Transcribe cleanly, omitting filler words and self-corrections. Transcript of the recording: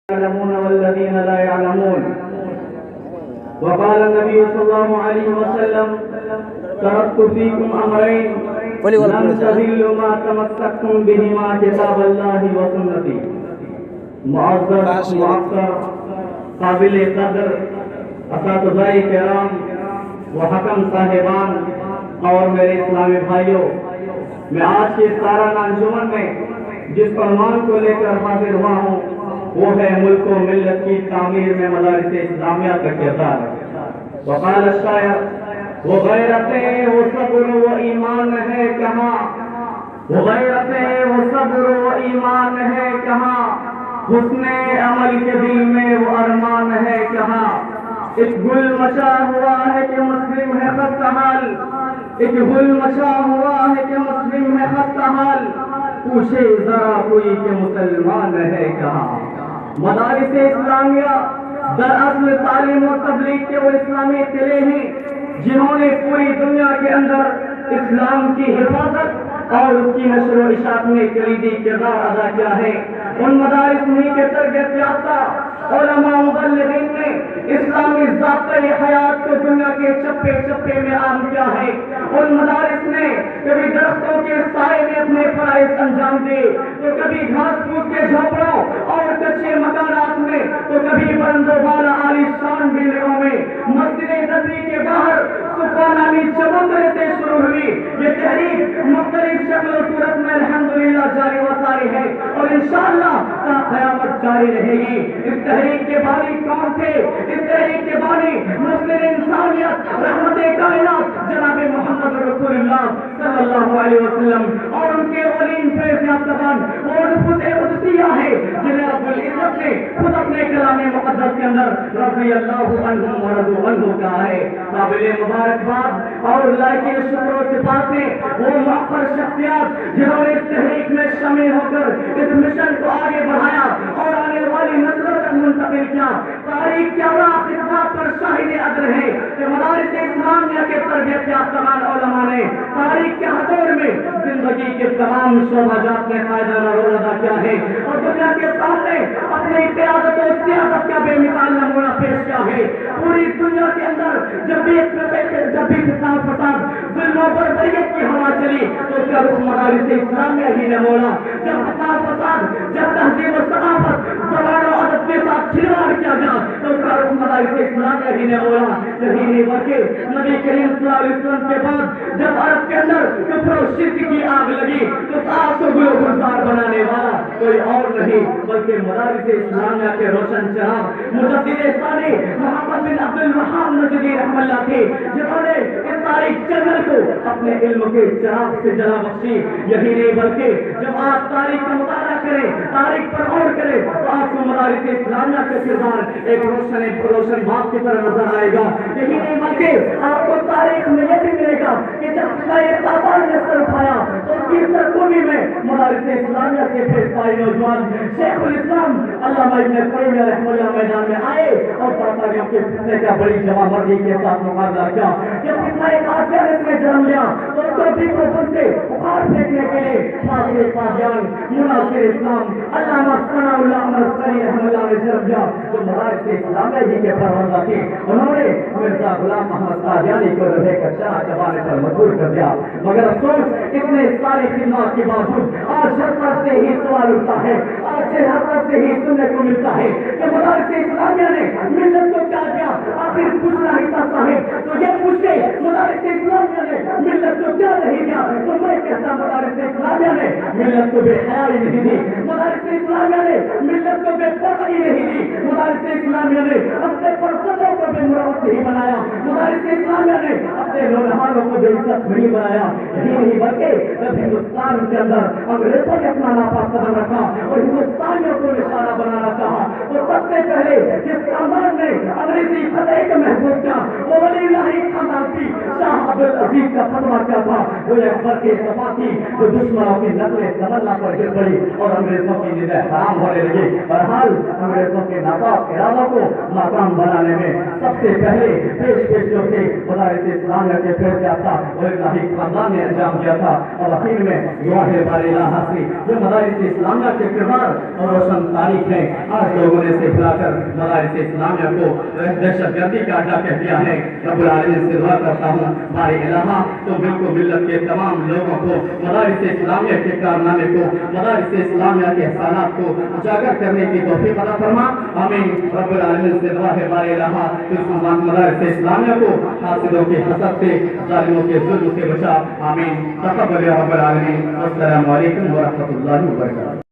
يعلمون والذين لا يعلمون. وقال النبي صلى الله عليه وسلم: تركت فيكم أمرين لن تضلوا ما تمسكتم بهما كتاب الله وسنتي. معزز معطر قابل قدر اساتذہ کرام و حکم صاحبان اور میرے اسلامی بھائیوں، میں آج کے سالانہ انجمن میں جس عنوان کو لے کر حاضر ہوا ہوں وہ ہے ملک و ملت کی تعمیر میں مدارس اسلامیہ کا کردار. وقال الشاعر: وہ غیرتیں وہ صبر و ایمان ہے کہاں، وہ غیرتیں وہ صبر و ایمان ہے کہاں، حسن عمل کے دل میں وہ ارمان ہے کہاں. ایک گل مچا ہوا ہے کہ مسلم ہے خستہ حال، ایک گل مچا ہوا ہے کہ مسلم ہے خستہ حال، پوچھے ذرا کوئی کہ مسلمان ہے کہاں. مدارس اسلامیہ دراصل تعلیم و تبلیغ کے وہ اسلامی قلعے ہیں جنہوں نے پوری دنیا کے اندر اسلام کی حفاظت اور اس کی نشر و اشاعت میں کلیدی کردار ادا کیا ہے. ان مدارس میں کے تربیت یافتہ علماء مبلغین نے اسلامی ضابطۂ حیات کو دنیا کے چپے چپے میں عام کیا ہے. ان مدارس نے کبھی درختوں کے سائے میں اپنے فرائض انجام دیے تو کبھی گھاس پھوس کے جھوپڑوں اور کچے مکانات میں تو کبھی بلند و بالا عالی شان بلڈنگوں میں. مسجد نبوی کے باہر صفا نامی چبوترے سے شروع ہوئی یہ تحریک مختلف شکل و صورت میں الحمدللہ جاری و ساری ہے اور انشاءاللہ تا قیامت جاری رہے گی. اس تحریک کے بانی کون تھے؟ اس تحریک کے بانی مسلم انسانیت رحمت کائنات جناب محمد رسول اللہ صلی اللہ علیہ وسلم اور ان کے ولین فیض یافتگان وہ نفوس قدسیہ ہے جنہیں رب العزت نے خود اپنے کلام مقدس کے اندر رضی اللہ عنہم ورضوا عنہ کہا ہے. قابل مبارکباد اور لائق شکر و صفات سے وہ معفر شخصیات جنہوں نے اس تحریک میں شامل ہو کر اس مشن کو آگے بڑھایا اور آنے والی نسلوں تک منتقل کیا. تاریخ کے اوراق اس بات پر شاہد ادر ہے کہ مدارس اسلامیہ کے تربیت یافتہ علماء نے تاریخ کے ہتھوڑ میں زندگی کے تمام شعبہ جات میں قائدانہ رول ادا کیا ہے اور دنیا کے سامنے اپنی قیادت و سیاست کا بے مثال نمونہ پیش کیا ہے. پوری دنیا کے اندر جب بھی فساد ظلم و بربریت کی ہوا چلی تو اس کا رخ مدارس اسلامیہ ہی نے موڑا. جب فساد جب تہذیب و ثقافت زبان و ادب کے ساتھ کھلواڑ کیا گیا تو اس کا رخ مدارس اسلامیہ ہی نے موڑا. یہی نہیں بلکہ نبی کریم صلی اللہ علیہ وسلم کے بعد جب عرب کے اندر کفر و شرک کی آگ لگی تو اس آگ کو گل و گلزار بنانے والا کوئی اور نہیں بلکہ مدارس اسلامیہ کے روشن چراغ مجدد ثانی محمد بن عبد الوہاب نجدی رحمہ اللہ تھے جنہوں نے اس تاریخ چینل کو اپنے علم کے چراغ سے جلا بخشی. یہی نہیں بلکہ جب آپ تاریخ کا مطالعہ کریں تاریخ پر غور کریں تو آپ کو مدارس اسلامیہ کا کردار ایک روشن بات کی طرح نظر آئے گا. یہی نہیں بلکہ آپ کو تاریخ میں یہ بھی ملے گا کہ جب تابان نے سر اٹھایا تو اس کی سرکوبی میں مدارس اسلامیہ کے پیش پائی نوجوان شیخ الاسلام علامہ ابن تیمیہ رحمہ اللہ میدان میں آئے اور تاتاریوں کے فتنے کا بڑی جمع مردی کے ساتھ مقابلہ کیا. جب فتنہ قادیانیت میں جنم لیا تو اس کو بھی اوپر سے بخار پھینکنے کے لیے فاضل قادیان مناصر اسلام علامہ ثناء اللہ مرسلی رحمہ اللہ نے جنم لیا جو مدارس اسلامیہ جی کے پروازہ تھے. انہوں نے مرزا غلام محمد قادیانی کو لوہے کا چرا چبانے پر مجبور کر دیا مگر افسوس اتنے ساری خدمات کے باوجود آج ہر طرف سے ہی سوال اٹھتا ہے آج ہر طرف سے ہی سننے کو ملتا ہے کہ مدارس اسلامیہ نے ملت کو کیا کیا. آخر پوچھنا ہی تھا صاحب تو یہ پوچھتے مدارس اسلامیہ نے ملت کو کیا نہیں دیا تو میں کہتا مدارس اسلامیہ نے ملت کو بے حیائی نہیں دی، مدارس اسلامیہ نے ملت کو بے پردگی نہیں دی، مدارس اسلامیہ نے اپنے فرزندوں کو بے مروت نہیں بنایا، مدارس اسلامیہ نے اپنے نوجوانوں کو بے عزت نہیں بنایا. یہی نہیں بلکہ جب ہندوستان کے اندر انگریزوں نے اپنا ناپاک قدم رکھا اور ہندوستانیوں کو نشانہ بنانا چاہا تو سب سے پہلے جس خاندان نے انگریزی فتح کو محفوظ کیا وہ ولی اللہ خاندان تھی. شاہ عظیم کا فتویٰ کیا تھا؟ وہ ایک برقی اتفاقی جو دشمنوں کی نقل تمنا پر گر پڑی اور انگریزوں کی نظر حرام ہونے لگی۔ بہرحال انگریزوں کے ناپاک ارادوں کو ناکام بنانے میں سب سے پہلے پیش جو تھے مدارس اسلامیہ کے فیض یافتہ اور الہی خاندان نے انجام دیا تھا۔ اور اخیر میں گواہ بار الہ سے جو مدارس اسلامیہ کے کردار اور روشن تاریخ ہے، آج لوگوں نے اسے بلا کر مدارس اسلامیہ کو دہشت گردی کا اڈا کہہ دیا ہے۔ رب العالمین سے دعا کرتا ہوں بار الہ تو بالکل ملت کے تمام لوگوں کو مدارس اسلامیہ کے کارنامے کو، مدارس اسلامیہ کے احسانات کو اجاگر کرنے کی توفیق عطا فرما، آمین۔ رب العالمین سے دعا ہے بار الہ اس مدارس اسلامیہ کو حاسدوں کے حسد سے، ظالموں کے ظلم سے بچا، آمین۔ تقبل یا رب العالمین۔ السلام علیکم ورحمۃ اللہ وبرکاتہ۔